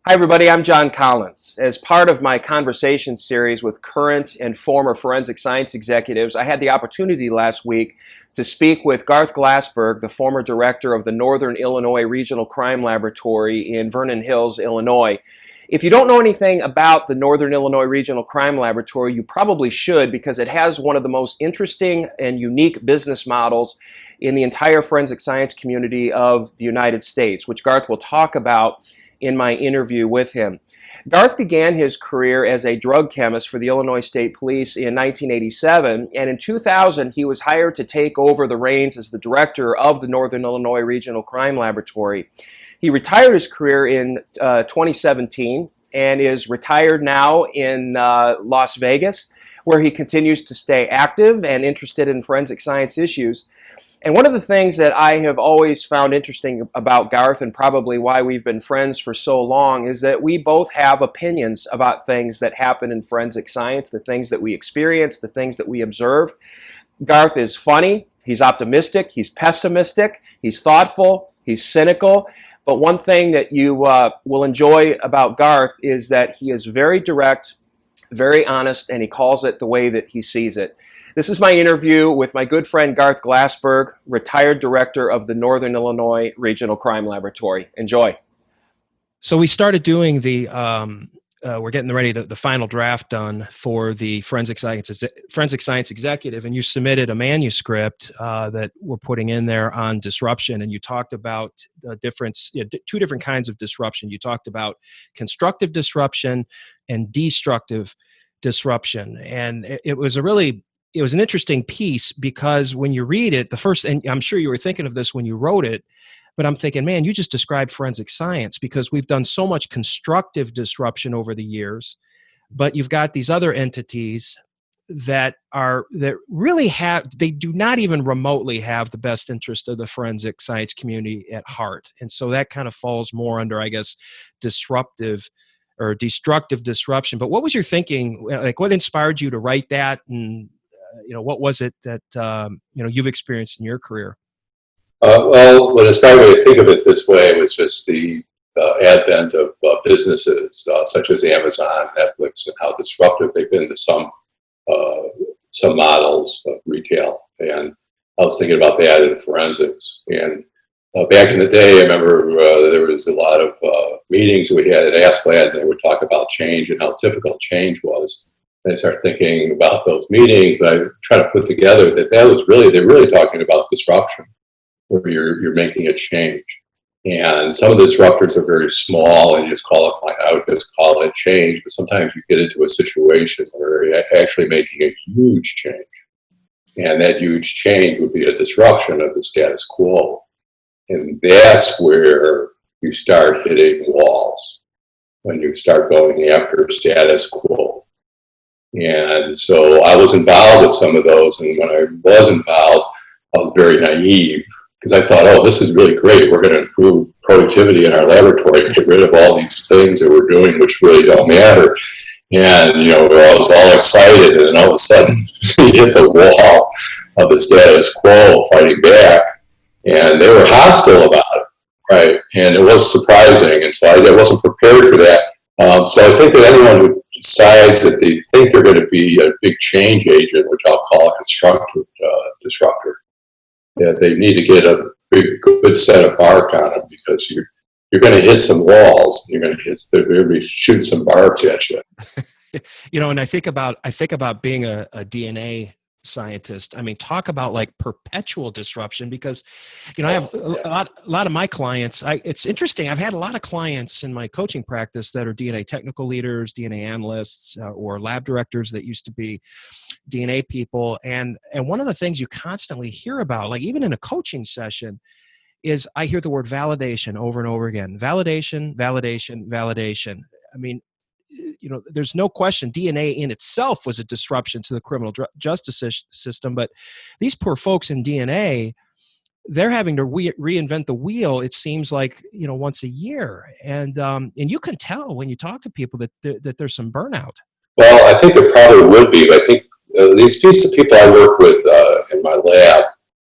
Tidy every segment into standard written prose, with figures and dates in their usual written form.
Hi everybody, I'm John Collins. As part of my conversation series with current and former forensic science executives, I had the opportunity last week to speak with Garth Glassburg, the former director of the Northern Illinois Regional Crime Laboratory in Vernon Hills, Illinois. If you don't know anything about the Northern Illinois Regional Crime Laboratory, you probably should, because it has one of the most interesting and unique business models in the entire forensic science community of the United States, which Garth will talk about in my interview with him. Garth began his career as a drug chemist for the Illinois State Police in 1987, and in 2000 he was hired to take over the reins as the director of the Northern Illinois Regional Crime Laboratory. He retired his career in 2017 and is retired now in Las Vegas, where he continues to stay active and interested in forensic science issues. And one of the things that I have always found interesting about Garth, and probably why we've been friends for so long, is that we both have opinions about things that happen in forensic science, the things that we experience, the things that we observe. Garth is funny, he's optimistic, he's pessimistic, he's thoughtful, he's cynical. But one thing that you will enjoy about Garth is that he is very direct, very honest, and he calls it the way that he sees it. This is my interview with my good friend Garth Glassburg, retired director of the Northern Illinois Regional Crime Laboratory. Enjoy. So we started doing we're getting ready, the final draft done for the forensic science executive, and you submitted a manuscript that we're putting in there on disruption, and you talked about the difference, two different kinds of disruption. You talked about constructive disruption and destructive disruption, and it was an interesting piece, because when you read it, and I'm sure you were thinking of this when you wrote it, but I'm thinking, man, you just described forensic science, because we've done so much constructive disruption over the years, but you've got these other entities that they do not even remotely have the best interest of the forensic science community at heart. And so that kind of falls more under, I guess, disruptive or destructive disruption. But what was your thinking? Like, what inspired you to write that? And what was it that you've experienced in your career? Well, when it started to think of it this way, it was just the advent of businesses such as Amazon, Netflix, and how disruptive they've been to some models of retail. And I was thinking about that in forensics. And back in the day, I remember there was a lot of meetings we had at ASLAD, and they would talk about change and how difficult change was. And I started thinking about those meetings, but I try to put together they're really talking about disruption, where you're making a change. And some of the disruptors are very small, and you just I would just call it change, but sometimes you get into a situation where you're actually making a huge change. And that huge change would be a disruption of the status quo. And that's where you start hitting walls, when you start going after status quo. And so I was involved with some of those, and when I was involved, I was very naive, because I thought, oh, this is really great. We're going to improve productivity in our laboratory and get rid of all these things that we're doing which really don't matter. And, I was all excited, and then all of a sudden you hit the wall of the status quo fighting back, and they were hostile about it, right? And it was surprising, and so I wasn't prepared for that. So I think that anyone who decides that they think they're going to be a big change agent, which I'll call a constructive disruptor, they need to get a good set of bark on them, because you're going to hit some walls. They're going to be shooting some barbs at you. And I think about being a DNA scientist. I mean, talk about like perpetual disruption, because I have a lot of my clients. It's interesting. I've had a lot of clients in my coaching practice that are DNA technical leaders, DNA analysts, or lab directors that used to be DNA people. And one of the things you constantly hear about, like even in a coaching session, is I hear the word validation over and over again. Validation, validation, validation. I mean, there's no question DNA in itself was a disruption to the criminal justice system, but these poor folks in DNA, they're having to reinvent the wheel, it seems like, once a year. And you can tell when you talk to people that there's some burnout. Well, I think there probably would be, but I think these pieces of people I work with in my lab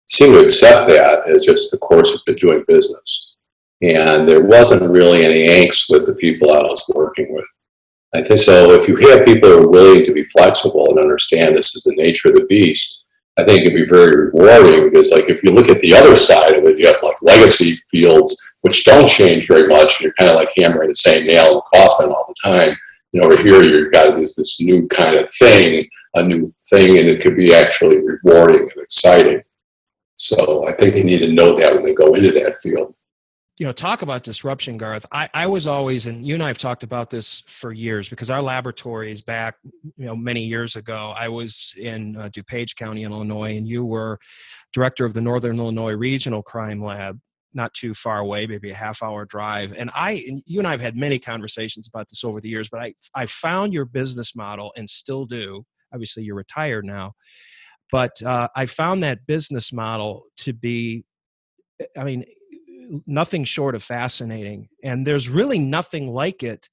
seem to accept that as just the course of doing business. And there wasn't really any angst with the people I was working with. I think so. If you have people who are willing to be flexible and understand this is the nature of the beast, I think it'd be very rewarding, because like if you look at the other side of it, you have like legacy fields which don't change very much, and you're kind of like hammering the same nail in the coffin all the time. And over here you've got this new kind of thing, a new thing, and it could be actually rewarding and exciting. So I think they need to know that when they go into that field. Talk about disruption, Garth. I was always, and you and I have talked about this for years, because our laboratories back, many years ago, I was in DuPage County, Illinois, and you were director of the Northern Illinois Regional Crime Lab, not too far away, maybe a half-hour drive. And you and I have had many conversations about this over the years, but I found your business model, and still do. Obviously, you're retired now, but I found that business model to be, nothing short of fascinating, and there's really nothing like it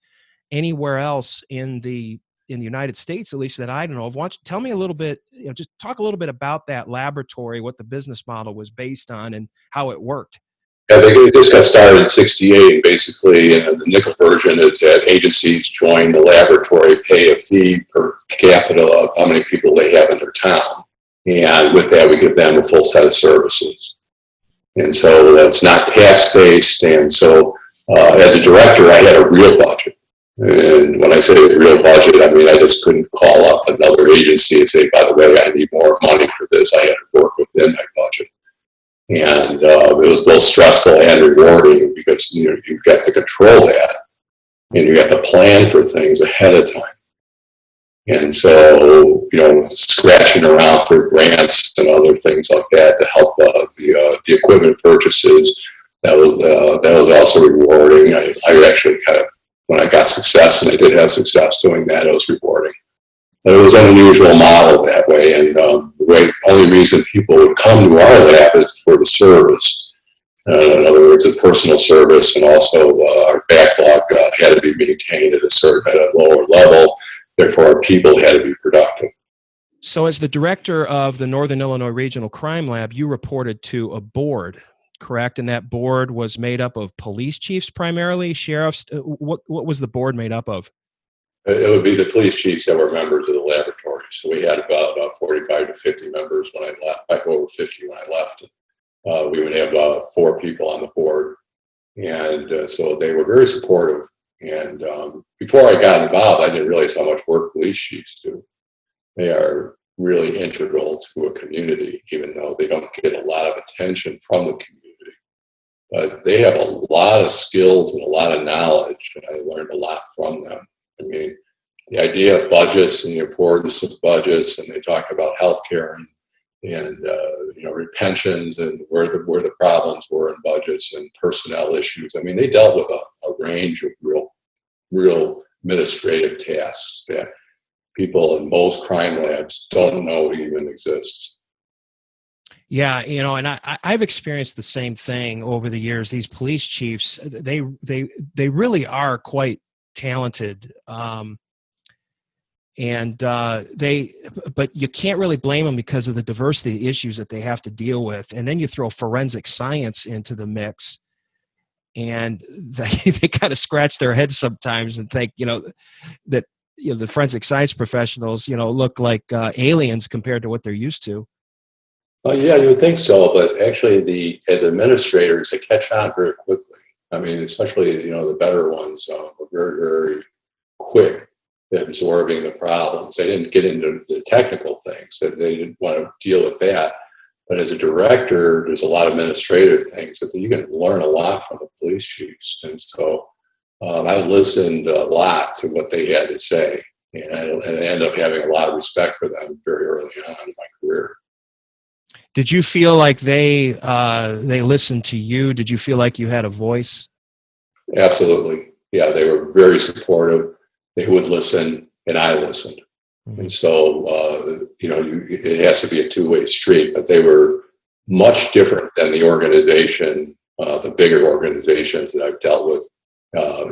anywhere else in the United States, at least that I don't know of. Tell me a little bit, just talk a little bit about that laboratory, what the business model was based on, and how it worked. Yeah, they just got started in '68. Basically, the nickel version is that agencies join the laboratory, pay a fee per capita of how many people they have in their town, and with that, we give them a full set of services. And so that's not tax-based. And so as a director, I had a real budget. And when I say a real budget, I mean I just couldn't call up another agency and say, by the way, I need more money for this. I had to work within my budget. And it was both stressful and rewarding, because you've got to control that, and you have to plan for things ahead of time. And so, scratching around for grants and other things like that to help the equipment purchases, that was also rewarding. I actually kind of, when I got success, and I did have success doing that, it was rewarding. But it was an unusual model that way, and the only reason people would come to our lab is for the service. In other words, a personal service, and also our backlog had to be maintained at a lower level. Therefore, our people had to be productive. So as the director of the Northern Illinois Regional Crime Lab, you reported to a board, correct? And that board was made up of police chiefs primarily, sheriffs. What was the board made up of? It would be the police chiefs that were members of the laboratory. So we had about 45 to 50 members when I left, back over 50 when I left. We would have 4 people on the board. And so they were very supportive. And before I got involved, I didn't realize how much work police chiefs do. They are really integral to a community, even though they don't get a lot of attention from the community. But they have a lot of skills and a lot of knowledge, and I learned a lot from them. I mean, the idea of budgets and the importance of budgets, and they talk about healthcare and pensions and where the problems were in budgets and personnel issues. I mean, they dealt with a range of real administrative tasks that people in most crime labs don't know even exists. Yeah, and I've experienced the same thing over the years. These police chiefs, they really are quite talented. But you can't really blame them because of the diversity of issues that they have to deal with. And then you throw forensic science into the mix, and they kind of scratch their heads sometimes and think, that the forensic science professionals, look like aliens compared to what they're used to. Well, yeah, you would think so, but actually, as administrators, they catch on very quickly. I mean, especially the better ones are very, very quick at absorbing the problems. They didn't get into the technical things; that they didn't want to deal with that. But as a director, there's a lot of administrative things that you can learn a lot from the police chiefs, and so I listened a lot to what they had to say, and I ended up having a lot of respect for them very early on in my career. Did you feel like they listened to you? Did you feel like you had a voice? Absolutely. Yeah, they were very supportive. They would listen, and I listened. Mm-hmm. And so, it has to be a two-way street, but they were much different than the organization, the bigger organizations that I've dealt with,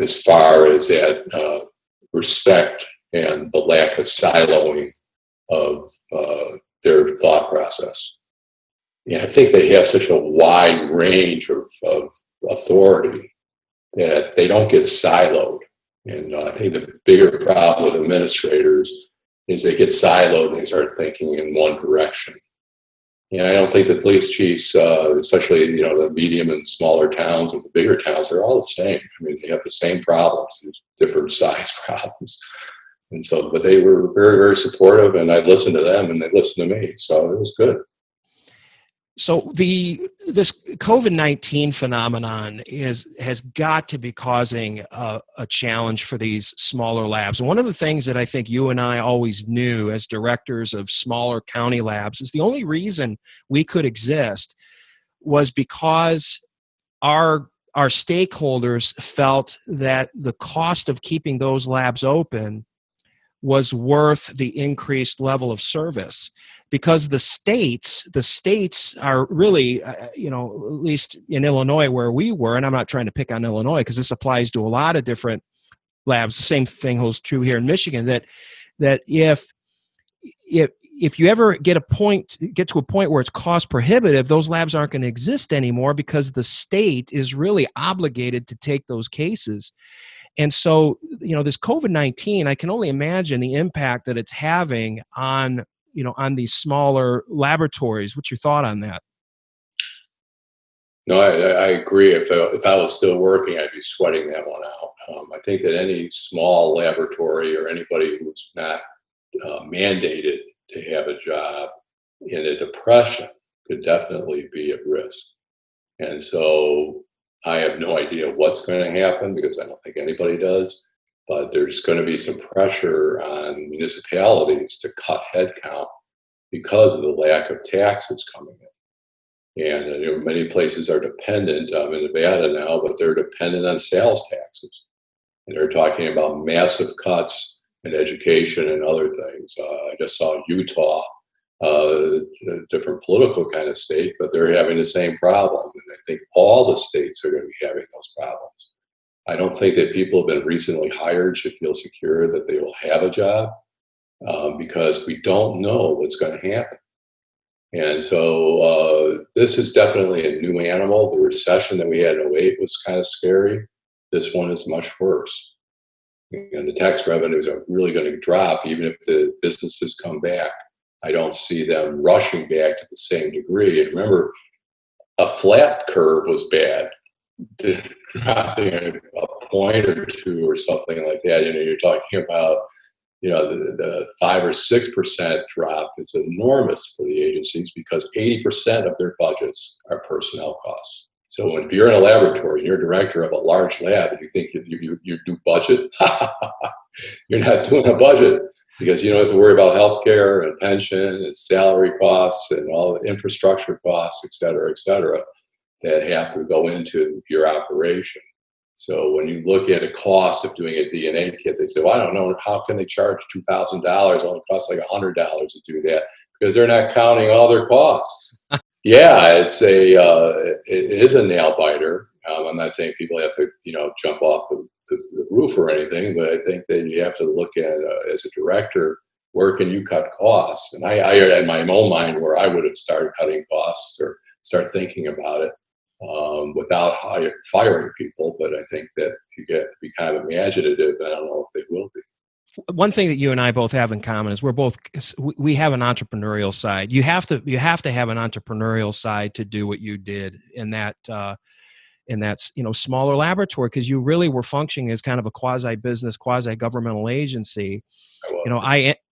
as far as that respect and the lack of siloing of their thought process. Yeah, I think they have such a wide range of authority that they don't get siloed. And I think the bigger problem with administrators is they get siloed and they start thinking in one direction. And I don't think the police chiefs, especially the medium and smaller towns and the bigger towns, they're all the same. I mean, they have the same problems, different size problems. And so, but they were very, very supportive, and I listened to them and they listened to me. So it was good. So this COVID-19 phenomenon has got to be causing a challenge for these smaller labs. And one of the things that I think you and I always knew as directors of smaller county labs is the only reason we could exist was because our stakeholders felt that the cost of keeping those labs open was worth the increased level of service, because the states are really, at least in Illinois where we were, and I'm not trying to pick on Illinois because this applies to a lot of different labs. The same thing holds true here in Michigan, that if you ever get to a point where it's cost prohibitive, those labs aren't going to exist anymore because the state is really obligated to take those cases. And so, this COVID-19, I can only imagine the impact that it's having on these smaller laboratories. What's your thought on that? No, I agree. If I was still working, I'd be sweating that one out. I think that any small laboratory or anybody who's not mandated to have a job in a depression could definitely be at risk. And so I have no idea what's going to happen because I don't think anybody does, but there's going to be some pressure on municipalities to cut headcount because of the lack of taxes coming in. And many places are dependent, I'm in Nevada now, but they're dependent on sales taxes. And they're talking about massive cuts in education and other things. I just saw Utah, a different political kind of state, but they're having the same problem. And I think all the states are going to be having those problems. I don't think that people have been recently hired should feel secure that they will have a job because we don't know what's going to happen. And so this is definitely a new animal. The recession that we had in 2008 was kind of scary. This one is much worse. And the tax revenues are really going to drop even if the businesses come back. I don't see them rushing back to the same degree. And remember, a flat curve was bad. Dropping a point or two or something like that, you're talking about, the 5 or 6% drop is enormous for the agencies because 80% of their budgets are personnel costs. So if you're in a laboratory and you're a director of a large lab and you think you do budget, you're not doing a budget because you don't have to worry about healthcare and pension and salary costs and all the infrastructure costs, et cetera, that have to go into your operation. So when you look at a cost of doing a DNA kit, they say, well, I don't know, how can they charge $2,000? It only costs like $100 to do that because they're not counting all their costs. Yeah, it is a nail biter. I'm not saying people have to, jump off the roof or anything, but I think that you have to look at, as a director, where can you cut costs? And I had my own mind where I would have started cutting costs or start thinking about it without firing people. But I think that you get to be kind of imaginative, and I don't know if they will be. One thing that you and I both have in common is we have an entrepreneurial side. You have to have an entrepreneurial side to do what you did in that smaller laboratory, because you really were functioning as kind of a quasi-business, quasi-governmental agency.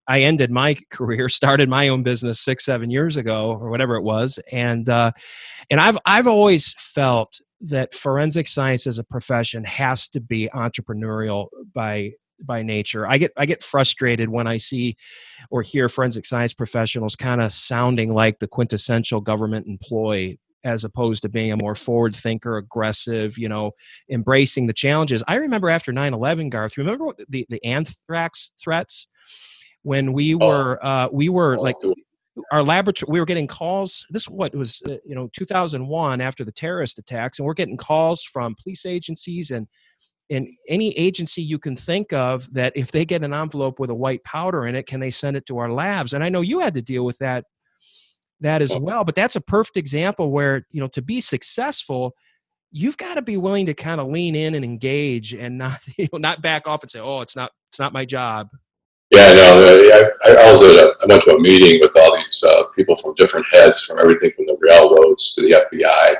I ended my career, started my own business 6-7 years ago or whatever it was, and I've always felt that forensic science as a profession has to be entrepreneurial by nature. I get frustrated when I see or hear forensic science professionals kind of sounding like the quintessential government employee, as opposed to being a more forward thinker, aggressive, embracing the challenges. I remember after 9/11, Garth, remember the anthrax threats when we were like our laboratory, we were getting calls. This was 2001 after the terrorist attacks, and we're getting calls from police agencies and any agency you can think of that if they get an envelope with a white powder in it, can they send it to our labs? And I know you had to deal with that as well, but that's a perfect example where, to be successful, you've got to be willing to kind of lean in and engage and not, not back off and say, oh, it's not my job. Yeah, no, I went to a meeting with all these people from different heads, from everything from the railroads to the FBI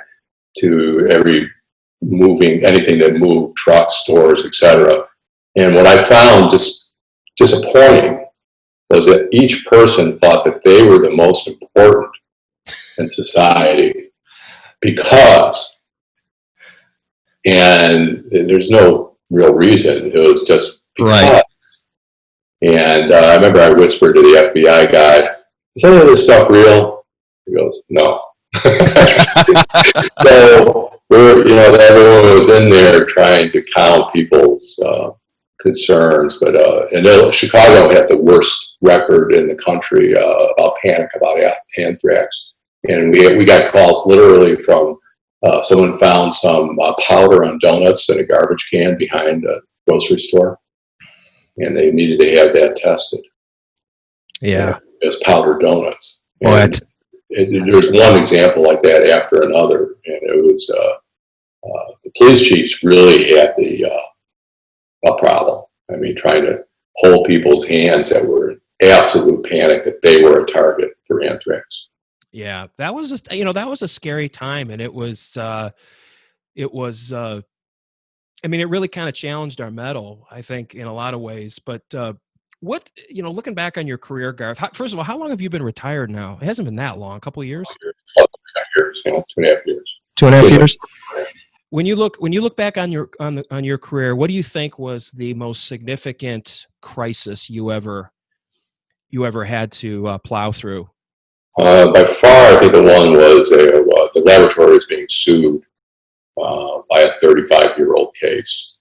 to anything that moved, trucks, stores, etc. And what I found just disappointing was that each person thought that they were the most important in society and there's no real reason. It was just because. Right. And I remember I whispered to the FBI guy, "Is any of this stuff real?" He goes, "No." So everyone was in there trying to count people's concerns, but and Chicago had the worst record in the country about panic about anthrax, and we got calls literally from someone found some powder on donuts in a garbage can behind a grocery store, and they needed to have that tested. Yeah, as powdered donuts. What? There's one example like that after another, and it was the police chiefs really had a problem. I mean, trying to hold people's hands that were in absolute panic that they were a target for anthrax. Yeah, that was a scary time, and it was. I mean, it really kind of challenged our mettle, I think, in a lot of ways. But looking back on your career, Garth, first of all, how long have you been retired now? It hasn't been that long, a couple of years? 2.5 years. 2.5 years. When you look back on your career, what do you think was the most significant crisis you ever had to plow through? By far, I think the one was the laboratories being sued by a 35-year-old case,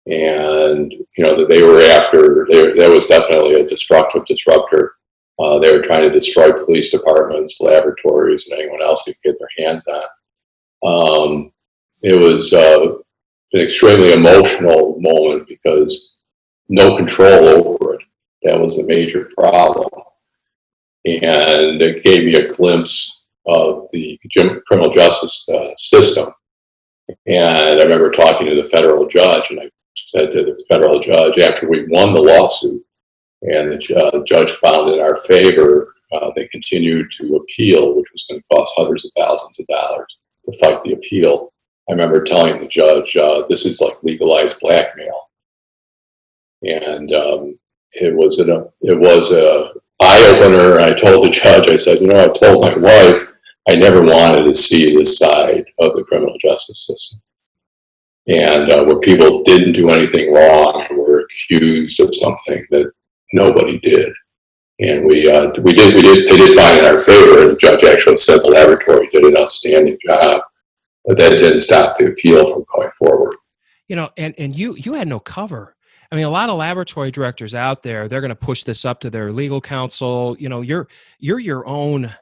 and that they were after. There was definitely a destructive disruptor. They were trying to destroy police departments, laboratories, and anyone else they could get their hands on. It was an extremely emotional moment because no control over it. That was a major problem, and it gave me a glimpse of the criminal justice system. And I remember talking to the federal judge, and I said to the federal judge after we won the lawsuit, and the judge found in our favor, they continued to appeal, which was going to cost hundreds of thousands of dollars to fight the appeal. I remember telling the judge, "This is like legalized blackmail," and it was a eye opener. I told the judge, I said, I told my wife I never wanted to see this side of the criminal justice system, and where people didn't do anything wrong and were accused of something that nobody did. And they did find in our favor. The judge actually said the laboratory did an outstanding job, but that didn't stop the appeal from going forward. And you had no cover. I mean, a lot of laboratory directors out there, they're going to push this up to their legal counsel. You're your own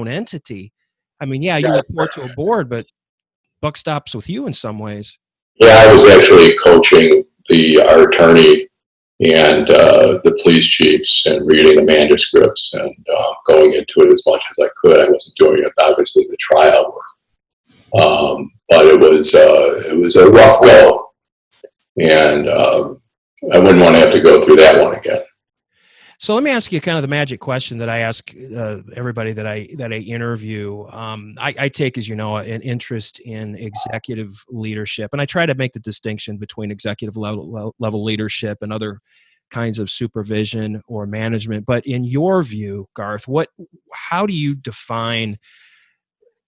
entity. I mean, yeah, you report to a board, but buck stops with you in some ways. Yeah, I was actually coaching our attorney and the police chiefs and reading the manuscripts and going into it as much as I could. I wasn't doing it, obviously, the trial work, but it was a rough go, and I wouldn't want to have to go through that one again. So let me ask you kind of the magic question that I ask everybody that I interview. I take, as you know, an interest in executive leadership, and I try to make the distinction between executive level leadership and other kinds of supervision or management. But in your view, Garth, how do you define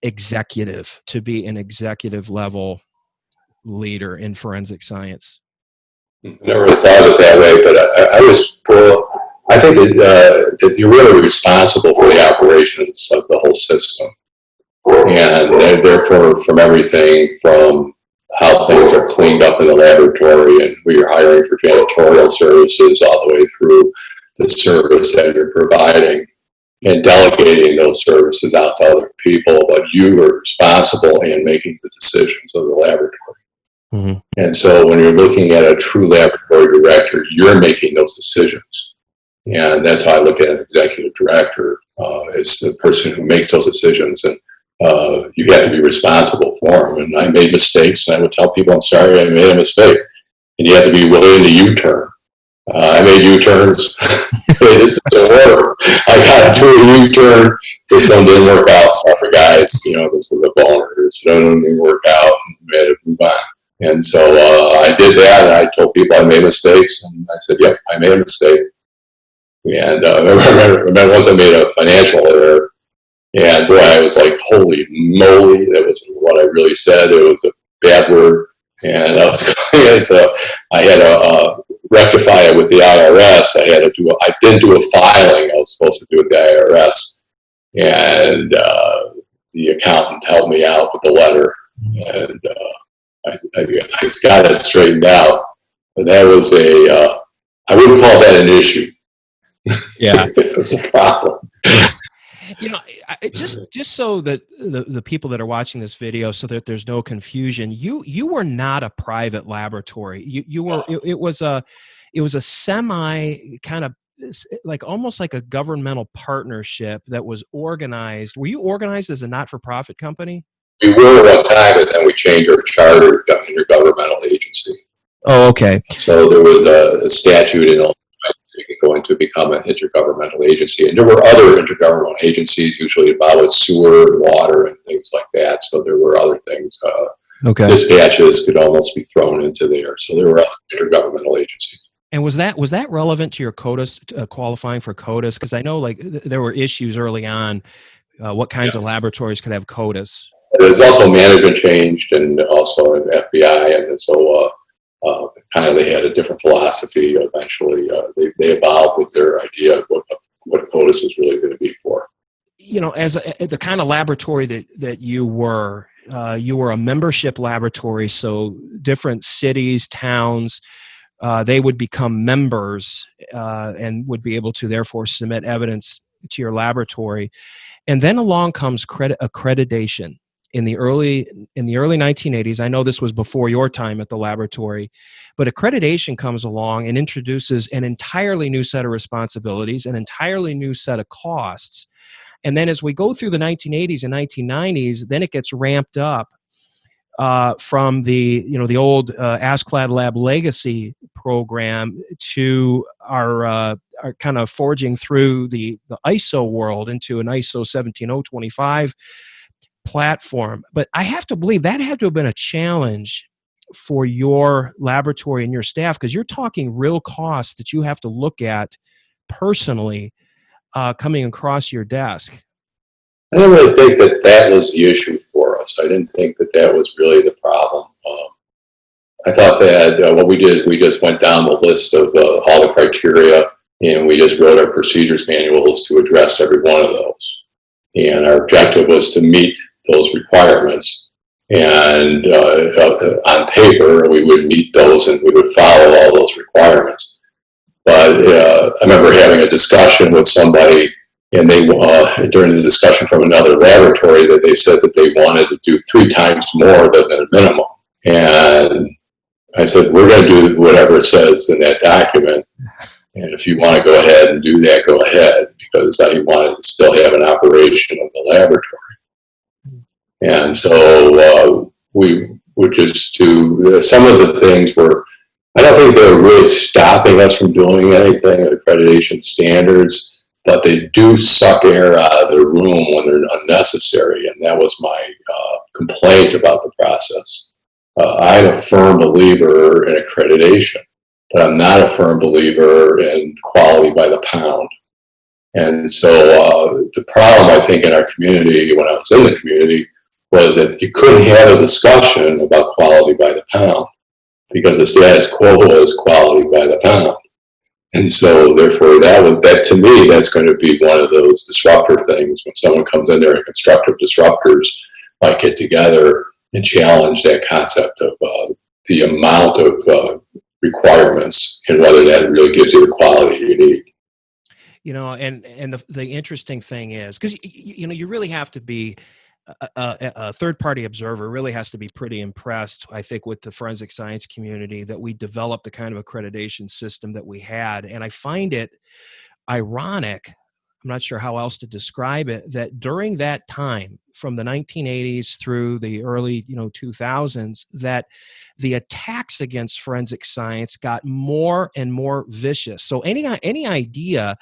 executive to be an executive level leader in forensic science? Never really thought of it that way, but I think that you're really responsible for the operations of the whole system, and therefore from everything from how things are cleaned up in the laboratory and who you're hiring for janitorial services, all the way through the service that you're providing and delegating those services out to other people, but you are responsible in making the decisions of the laboratory. Mm-hmm. And so when you're looking at a true laboratory director, you're making those decisions. And that's how I look at an executive director, is the person who makes those decisions and you have to be responsible for them. And I made mistakes, and I would tell people, I'm sorry, I made a mistake. And you have to be willing to U-turn. I made U-turns. Hey, this doesn't work. I got to do a U-turn. This one didn't work out. Sorry, guys. This was a boner. This one didn't work out. And we had to move on. And so I did that, and I told people I made mistakes. And I said, yep, I made a mistake. And I remember once I made a financial error. And boy, I was like, holy moly, that wasn't what I really said. It was a bad word. And I was going, so I had to rectify it with the IRS. I didn't do a filing. I was supposed to do it with the IRS. And the accountant helped me out with the letter. And I just got it straightened out. But that was I wouldn't call that an issue. Yeah. It was a problem. Just so that the people that are watching this video, so that there's no confusion, you were not a private laboratory. You were. It was a semi kind of like almost like a governmental partnership that was organized. Were you organized as a not-for-profit company? We were one time, and then we changed our charter to intergovernmental agency. Oh, okay. So there was a statute in Illinois you can go into become an intergovernmental agency. And there were other intergovernmental agencies, usually involved with sewer and water and things like that. So there were other things. Okay. Dispatches could almost be thrown into there. So there were intergovernmental agencies. And was that relevant to your CODIS, qualifying for CODIS? Because I know there were issues early on. What kinds of laboratories could have CODIS? There's also management changed, and also in FBI, and so kind of they had a different philosophy. Eventually, they evolved with their idea of what CODIS was really going to be for. As the kind of laboratory that you were a membership laboratory. So different cities, towns, they would become members and would be able to therefore submit evidence to your laboratory. And then along comes accreditation. In the early 1980s, I know this was before your time at the laboratory, but accreditation comes along and introduces an entirely new set of responsibilities, an entirely new set of costs. And then as we go through the 1980s and 1990s, then it gets ramped up from the old ASCLD Lab legacy program to our kind of forging through the ISO world into an ISO 17025 platform. But I have to believe that had to have been a challenge for your laboratory and your staff, because you're talking real costs that you have to look at personally coming across your desk. I didn't really think that was the issue for us. I didn't think that was really the problem. I thought that what we did is we just went down the list of all the criteria, and we just wrote our procedures manuals to address every one of those. And our objective was to meet those requirements. And on paper, we would meet those and we would follow all those requirements. But I remember having a discussion with somebody, and they during the discussion from another laboratory, that they said that they wanted to do 3 times more than the minimum. And I said, we're going to do whatever it says in that document. And if you want to go ahead and do that, go ahead, because I wanted to still have an operation of the laboratory. And so we would just do some of the things were, I don't think they were really stopping us from doing anything at accreditation standards, but they do suck air out of the room when they're unnecessary. And that was my complaint about the process. I'm a firm believer in accreditation, but I'm not a firm believer in quality by the pound. And so the problem, I think, in our community, when I was in the community, was that you couldn't have a discussion about quality by the pound, because the status quo was quality by the pound. And so therefore that to me, that's going to be one of those disruptor things when someone comes in there, and constructive disruptors might get together and challenge that concept of the amount of requirements and whether that really gives you the quality you need. And the interesting thing is, because you really have to be a third-party observer really has to be pretty impressed, I think, with the forensic science community that we developed the kind of accreditation system that we had. And I find it ironic I'm not sure how else to describe it, that during that time, from the 1980s through the early 2000s, that the attacks against forensic science got more and more vicious. So any idea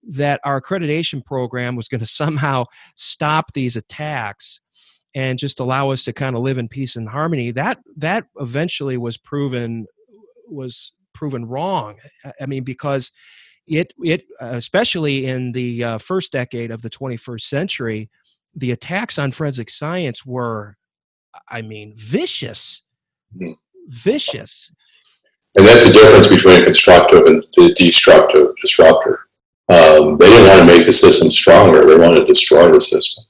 that our accreditation program was going to somehow stop these attacks and just allow us to kind of live in peace and harmony, that eventually was proven wrong. I mean, because it especially in the first decade of the 21st century, the attacks on forensic science were, I mean, vicious. Mhm. Vicious. And that's the difference between a constructive and the destructive disruptor. They didn't want to make the system stronger. They wanted to destroy the system.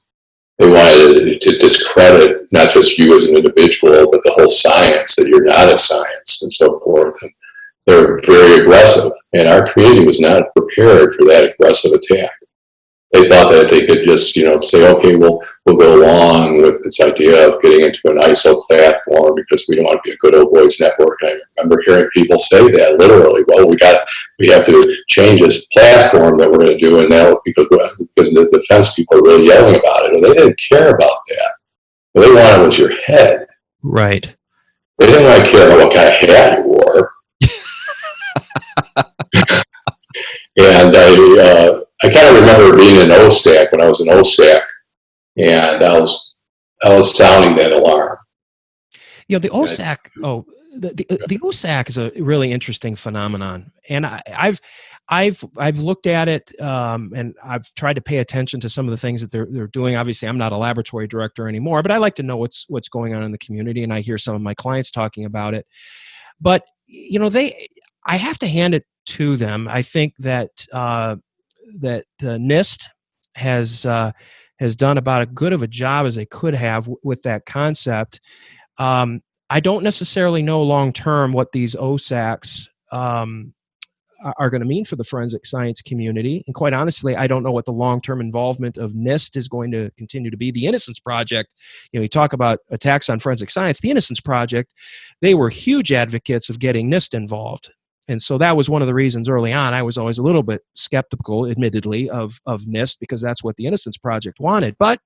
They wanted to discredit not just you as an individual, but the whole science, that you're not a science and so forth. And they're very aggressive. And our community was not prepared for that aggressive attack. They thought that they could just, say, okay, we'll go along with this idea of getting into an ISO platform because we don't want to be a good old boys network. And I remember hearing people say that literally. Well, we have to change this platform that we're going to do, and now because the defense people are really yelling about it, and they didn't care about that. What they wanted was your head. Right. They didn't want to care about what kind of hat you wore. And I kind of remember being in Osac when I was in Osac, and I was sounding that alarm. The Osac. The Osac is a really interesting phenomenon, and I've looked at it, and I've tried to pay attention to some of the things that they're doing. Obviously, I'm not a laboratory director anymore, but I like to know what's going on in the community, and I hear some of my clients talking about it. But I have to hand it to them. I think that NIST has done about as good of a job as they could have with that concept. I don't necessarily know long term what these OSACs are going to mean for the forensic science community, and quite honestly, I don't know what the long term involvement of NIST is going to continue to be. The Innocence Project, you talk about attacks on forensic science. The Innocence Project, they were huge advocates of getting NIST involved. And so that was one of the reasons early on I was always a little bit skeptical, admittedly, of NIST, because that's what the Innocence Project wanted. But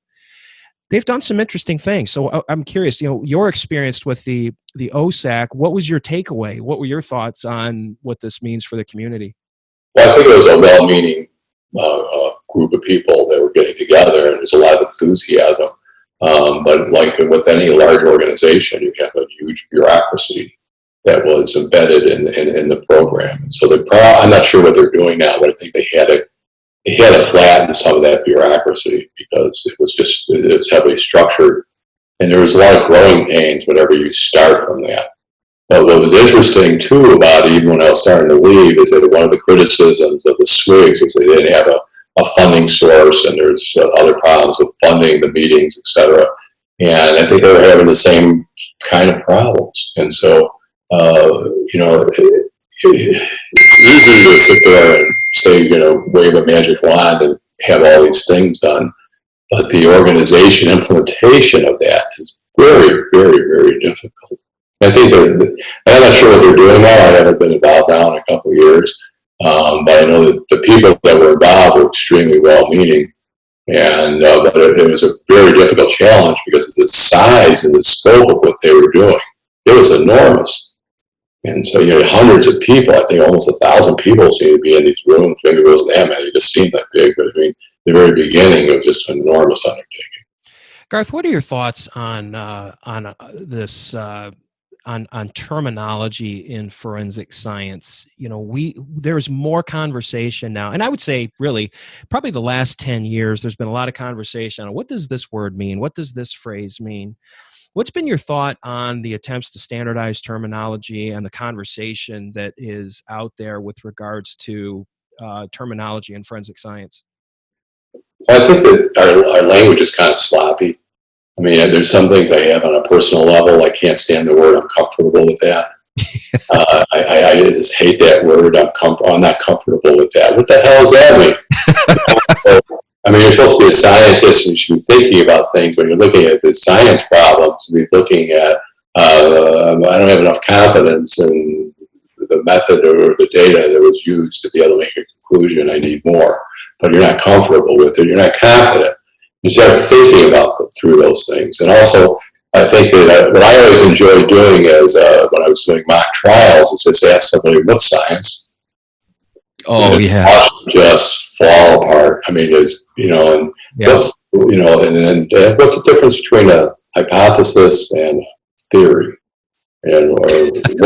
they've done some interesting things. So I'm curious, your experience with the OSAC, what was your takeaway? What were your thoughts on what this means for the community? Well, I think it was a well-meaning group of people that were getting together, and there's a lot of enthusiasm. But like with any large organization, you have a huge bureaucracy that was embedded in the program. So I'm not sure what they're doing now, but I think they had to flatten some of that bureaucracy because it was heavily structured, and there was a lot of growing pains whenever you start from that. But what was interesting too about it, even when I was starting to leave, is that one of the criticisms of the SWIGs was they didn't have a funding source, and there's other problems with funding the meetings, etc. And I think they were having the same kind of problems. And so, it's easy to sit there and say, wave a magic wand and have all these things done. But the organization implementation of that is very, very, very difficult. I think I'm not sure what they're doing now. I haven't been involved now in a couple of years. But I know that the people that were involved were extremely well-meaning. And but it was a very difficult challenge because of the size and the scope of what they were doing. It was enormous. And so you had hundreds of people. I think almost 1,000 people seemed to be in these rooms. Maybe it wasn't that many. It just seemed that big. But I mean, the very beginning, it was just an enormous undertaking. Garth, what are your thoughts on this on terminology in forensic science? There's more conversation now, and I would say really probably the last 10 years, there's been a lot of conversation on what does this word mean? What does this phrase mean? What's been your thought on the attempts to standardize terminology and the conversation that is out there with regards to terminology in forensic science? I think that our language is kind of sloppy. I mean, there's some things I have on a personal level. I can't stand the word. I'm comfortable with that. I just hate that word. I'm not comfortable with that. What the hell does that mean? I mean, you're supposed to be a scientist and you should be thinking about things when you're looking at the science problems. You'd be looking at, I don't have enough confidence in the method or the data that was used to be able to make a conclusion. I need more. but you're not comfortable with it. You're not confident. You start thinking about through those things. And also, I think that what I always enjoyed doing is when I was doing mock trials is just ask somebody, what's science? Oh, and yeah. watch them just fall apart. I mean, it's, and what's, and what's the difference between a hypothesis and theory? And what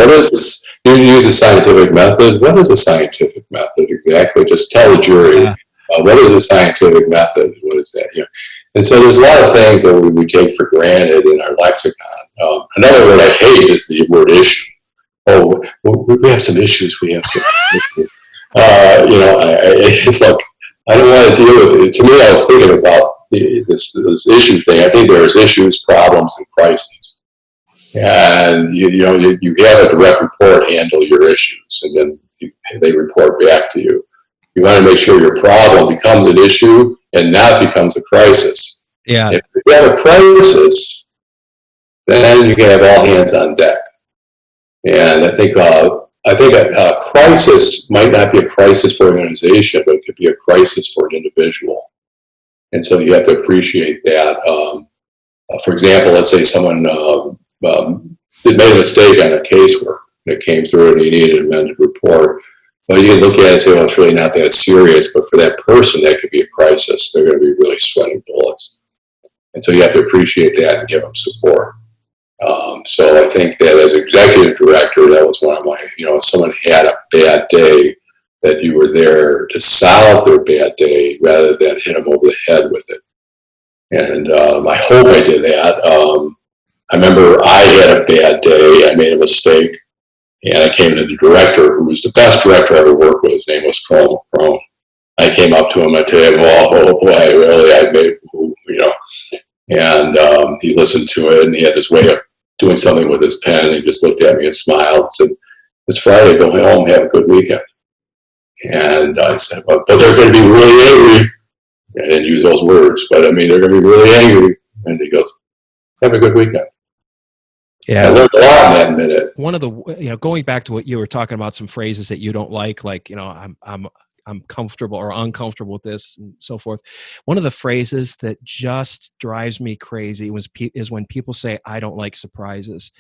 is this? You use a scientific method. What is a scientific method exactly? Just tell the jury. Yeah. What is a scientific method? What is that? And so there's a lot of things that we take for granted in our lexicon. Another word I hate is the word issue. Oh, we have some issues. We have to. It's like I don't want to deal with it. To me, I was thinking about this issue thing. I think there's issues, problems, and crises. And you have a direct report handle your issues, and then they report back to you. You want to make sure your problem becomes an issue and not becomes a crisis. Yeah. If you have a crisis, then you can have all hands on deck. And I think a crisis might not be a crisis for an organization, but it could be a crisis for an individual. And so you have to appreciate that. For example, let's say someone made a mistake on a casework that came through and you needed an amended report. Well, you can look at it and say, well, it's really not that serious, but for that person, that could be a crisis. They're going to be really sweating bullets. And so you have to appreciate that and give them support. So I think that as executive director, that was one of my, if someone had a bad day, that you were there to solve their bad day rather than hit them over the head with it. And I hope I did that. I remember I had a bad day. I made a mistake. And I came to the director, who was the best director I ever worked with. His name was Crone. I came up to him and told him, oh boy, I made, and he listened to it, and he had this way of doing something with his pen, and he just looked at me and smiled and said, it's Friday, go home, have a good weekend. And I said, but they're going to be really angry. I didn't use those words, but I mean, they're going to be really angry. And he goes, have a good weekend. Yeah. I learned a lot in that minute. One of the, going back to what you were talking about, some phrases that you don't like, I'm comfortable or uncomfortable with this and so forth. One of the phrases that just drives me crazy is when people say, I don't like surprises,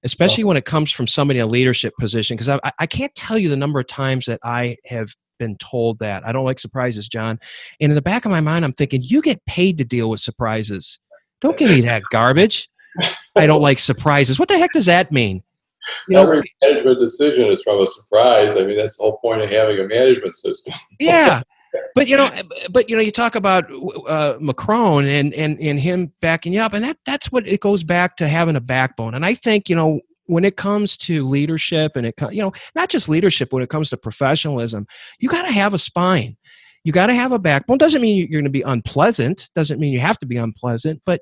especially when it comes from somebody in a leadership position. Because I can't tell you the number of times that I have been told that. I don't like surprises, John. And in the back of my mind, I'm thinking, you get paid to deal with surprises. Don't give me that garbage. I don't like surprises. What the heck does that mean? Every management decision is from a surprise. I mean, that's the whole point of having a management system. Yeah. But you talk about Macron and him backing you up, and that's what it goes back to, having a backbone. And I think, when it comes to leadership, and not just leadership, when it comes to professionalism, you got to have a spine. You got to have a backbone. Doesn't mean you're going to be unpleasant. Doesn't mean you have to be unpleasant, but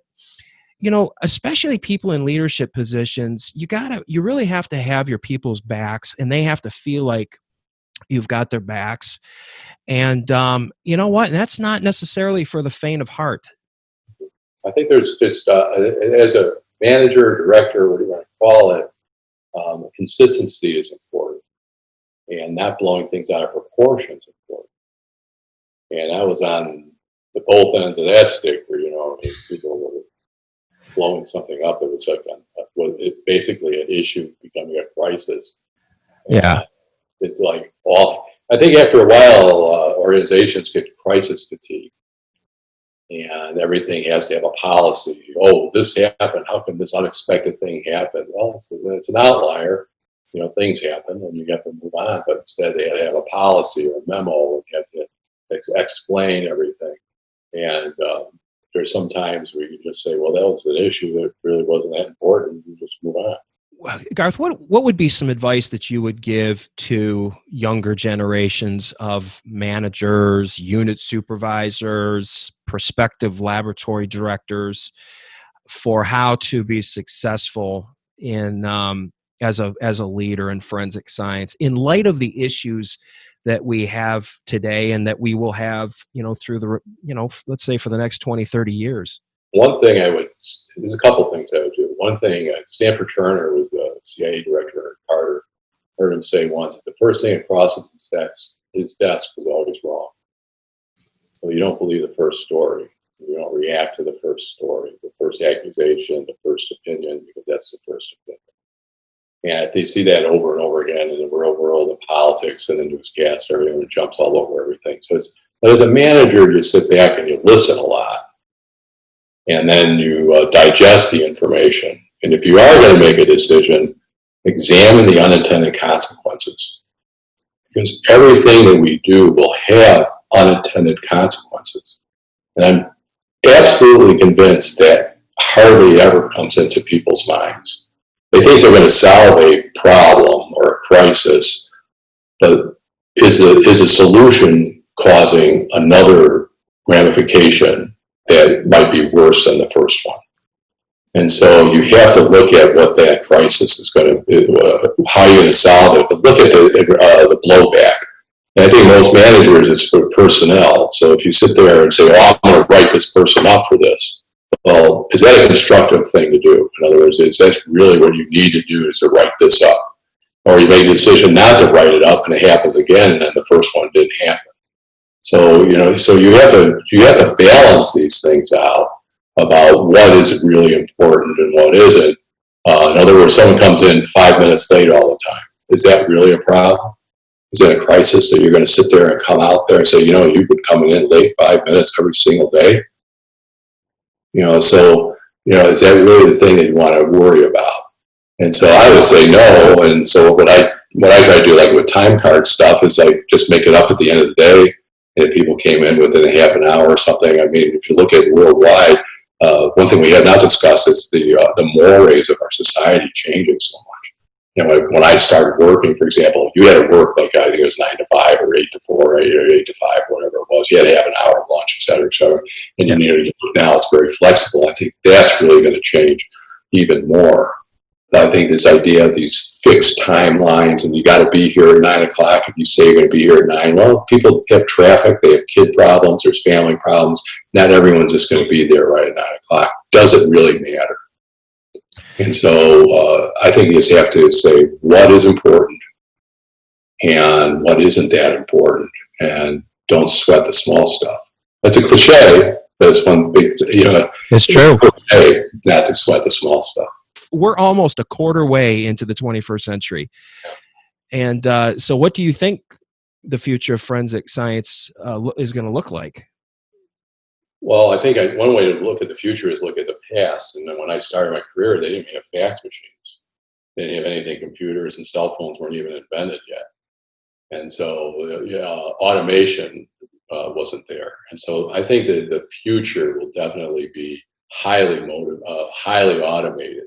especially people in leadership positions, you really have to have your people's backs, and they have to feel like you've got their backs. And you know what? That's not necessarily for the faint of heart. I think there's just, as a manager, director, what do you want to call it, consistency is important, and not blowing things out of proportion is important. And I was on the both ends of that stick where, people were blowing something up. It was like basically an issue becoming a crisis. Yeah. It's like I think after a while, organizations get crisis fatigue, and everything has to have a policy. Oh, this happened. How can this unexpected thing happen? Well, it's an outlier. Things happen, and you have to move on. But instead, they had to have a policy or a memo, and you have to explain everything. And there's sometimes where you just say, well, that was an issue that really wasn't that important. You just move on. Garth, what would be some advice that you would give to younger generations of managers, unit supervisors, prospective laboratory directors, for how to be successful in as a leader in forensic science, in light of the issues that we have today and that we will have, through the, let's say for the next 20, 30 years? One thing there's a couple things I would do. One thing, Stanford Turner was the CIA director at Carter. Heard him say once, the first thing that crosses his desk was always wrong. So you don't believe the first story. You don't react to the first story, the first accusation, the first opinion, because that's the first opinion. And if they see that over and over again in the real world of politics and the newscasts, everyone jumps all over everything. So but as a manager, you sit back and you listen a lot, and then you digest the information. And if you are going to make a decision, examine the unintended consequences, because everything that we do will have unintended consequences. And I'm absolutely convinced that hardly ever comes into people's minds. They think they're going to solve a problem or a crisis, but is a solution causing another ramification that might be worse than the first one? And so you have to look at what that crisis is going to be, how you're going to solve it, but look at the blowback. And I think most managers, it's for personnel. So if you sit there and say, oh, I'm going to write this person up for this, well, is that a constructive thing to do? In other words, that's really what you need to do, is to write this up. Or you make a decision not to write it up and it happens again, and then the first one didn't happen. So, so you have to balance these things out about what is really important and what isn't. In other words, someone comes in 5 minutes late all the time. Is that really a problem? Is it a crisis that you're going to sit there and come out there and say, you've been coming in late 5 minutes every single day? So, is that really the thing that you want to worry about? And so I would say no. And so what I try to do, like with time card stuff, is like just make it up at the end of the day. And if people came in within a half an hour or something, I mean, if you look at worldwide, one thing we have not discussed is the mores of our society changing so much. Like when I started working, for example, you had to work like, I think it was 9 to 5 or 8 to 4, or 8 to 5, whatever it was. You had to have an hour lunch, et cetera, et cetera. And now it's very flexible. I think that's really going to change even more. But I think this idea of these fixed timelines, and you got to be here at 9 o'clock. If you say you're going to be here at 9, well, people have traffic, they have kid problems, there's family problems. Not everyone's just going to be there right at 9 o'clock. Doesn't really matter. And so I think you just have to say what is important and what isn't that important, and don't sweat the small stuff. That's a cliche, but it's one big, It's true. It's a cliche not to sweat the small stuff. We're almost a quarter way into the 21st century. And so what do you think the future of forensic science is going to look like? Well, I think one way to look at the future is look at the past. And then when I started my career, they didn't have fax machines. They didn't have anything. Computers and cell phones weren't even invented yet. And so automation wasn't there. And so I think that the future will definitely be highly automated.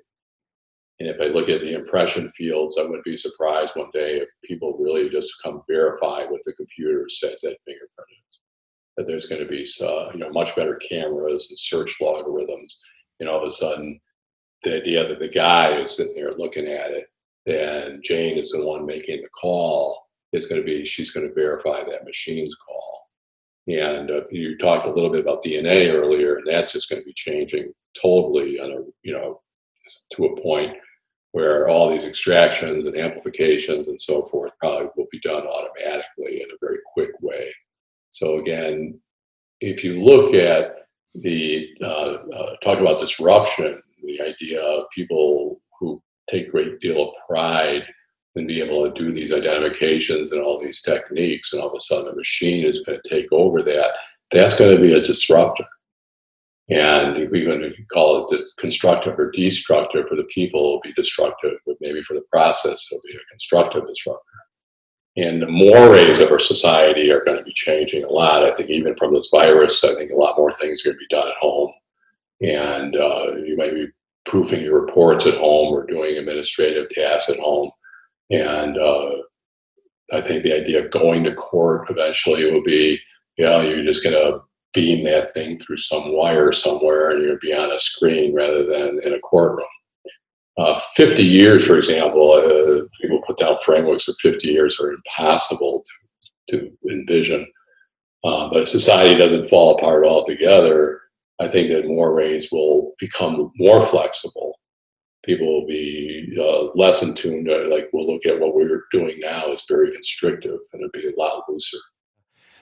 And if I look at the impression fields, I wouldn't be surprised one day if people really just come verify what the computer says that fingerprint is. That there's going to be much better cameras and search algorithms. And all of a sudden, the idea that the guy is sitting there looking at it and Jane is the one making the call is going to be, she's going to verify that machine's call. And you talked a little bit about DNA earlier, and that's just going to be changing totally to a point where all these extractions and amplifications and so forth probably will be done automatically in a very quick way. So again, if you look at the talk about disruption, the idea of people who take a great deal of pride in being able to do these identifications and all these techniques, and all of a sudden the machine is going to take over that's going to be a disruptor. And we're going to call it constructive or destructive. For the people, it'll be destructive, but maybe for the process, it'll be a constructive disruptor. And the mores of our society are going to be changing a lot. I think even from this virus, I think a lot more things are going to be done at home. And you might be proofing your reports at home or doing administrative tasks at home. And I think the idea of going to court eventually will be, you're just going to beam that thing through some wire somewhere and you're going to be on a screen rather than in a courtroom. 50 years, for example, people put down frameworks of 50 years are impossible to envision. But if society doesn't fall apart altogether, I think that mores will become more flexible. People will be less in tune to, we'll look at what we're doing now as very constrictive, and it'll be a lot looser.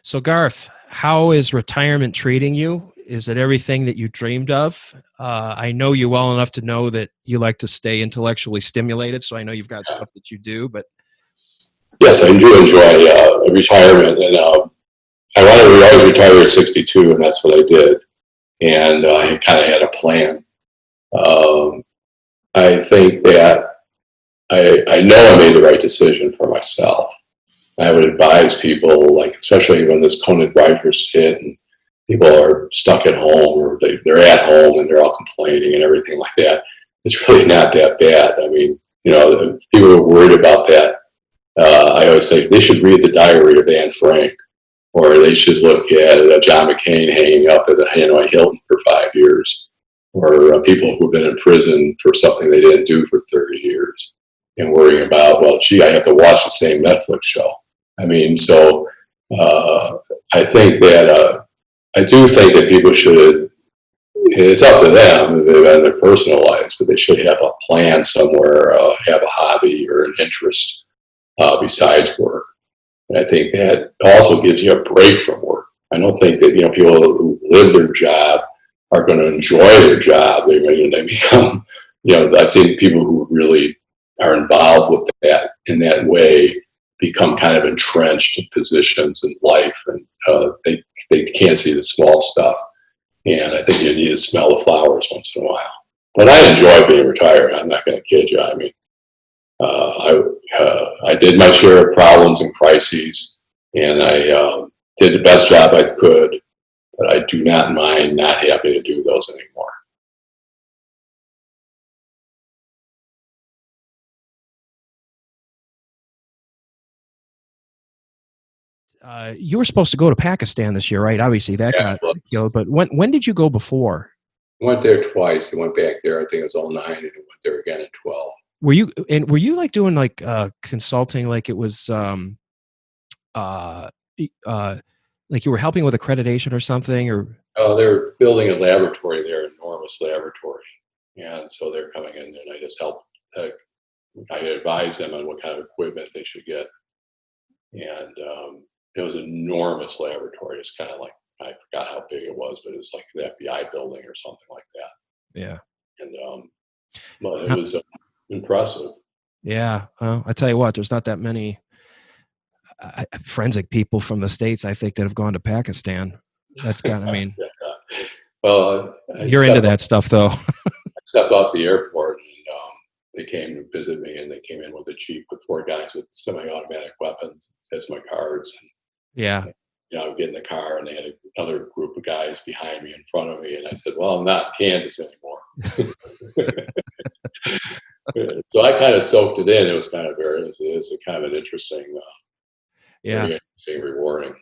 So Garth, how is retirement treating you? Is it everything that you dreamed of? I know you well enough to know that you like to stay intellectually stimulated, so I know you've got stuff that you do, but Yes, I do enjoy retirement, and I wanted to always retire at 62, and that's what I did. And I kind of had a plan. Um, I think that I know I made the right decision for myself. I would advise people, like especially when this coronavirus hit and people are stuck at home or they're at home and they're all complaining and everything like that. It's really not that bad. I mean, people are worried about that. I always say they should read the diary of Anne Frank, or they should look at John McCain hanging up at the Hanoi Hilton for 5 years, or people who've been in prison for something they didn't do for 30 years and worrying about, well, gee, I have to watch the same Netflix show. I mean, so I think that I do think that people should, it's up to them in their personal lives, but they should have a plan somewhere, have a hobby or an interest besides work. And I think that also gives you a break from work. I don't think that, people who live their job are going to enjoy their job. They become, I've seen people who really are involved with that in that way become kind of entrenched in positions in life, and they can't see the small stuff. And I think you need to smell the flowers once in a while. But I enjoy being retired. I'm not going to kid you. I mean, I did my share of problems and crises, and I did the best job I could. But I do not mind not having to do those anymore. you were supposed to go to Pakistan this year, right? Obviously that got killed, but when did you go before? I went there twice. I went back there, I think it was 2009, and I went there again in 2012. Were you like doing like consulting, like it was uh like you were helping with accreditation or something, or They're building a laboratory there, an enormous laboratory. And so they're coming in, and I just help. I advise them on what kind of equipment they should get. And it was an enormous laboratory. It's kind of like, I forgot how big it was, but it was like an FBI building or something like that. yeah. And but it was impressive. Yeah, well, I tell you what, there's not that many forensic people from the States, I think, that have gone to Pakistan. That's got, I mean, Well, you're into that stuff, though. I stepped off the airport, and they came to visit me, and they came in with a Jeep with 4 guys with semi-automatic weapons as my guards. And, Yeah. I would get in the car, and they had another group of guys behind me, in front of me, and I said, well, I'm not in Kansas anymore. So I kind of soaked it in. It was kind of it's a kind of an interesting, Yeah. very interesting, rewarding.